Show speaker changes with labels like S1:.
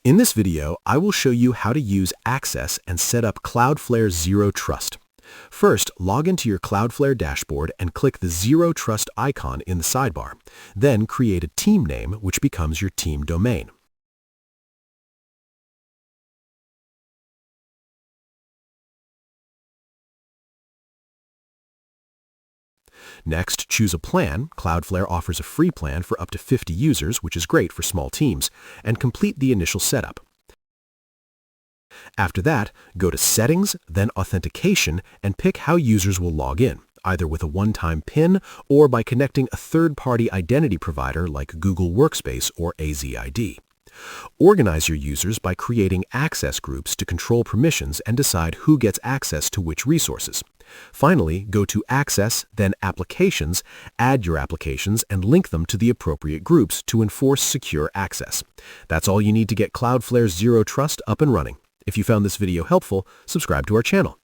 S1: In this video, I will show you how to use Access and set up Cloudflare Zero Trust. First, log into your Cloudflare dashboard and click the Zero Trust icon in the sidebar. Then create a team name, which becomes your team domain. Next, choose a plan. Cloudflare offers a free plan for up to 50 users, which is great for small teams, and complete the initial setup. After that, go to Settings, then Authentication, and pick how users will log in, either with a one-time PIN or by connecting a third-party identity provider like Google Workspace or AZID. Organize your users by creating access groups to control permissions and decide who gets access to which resources. Finally, go to Access, then Applications, add your applications, and link them to the appropriate groups to enforce secure access. That's all you need to get Cloudflare Zero Trust up and running. If you found this video helpful, subscribe to our channel.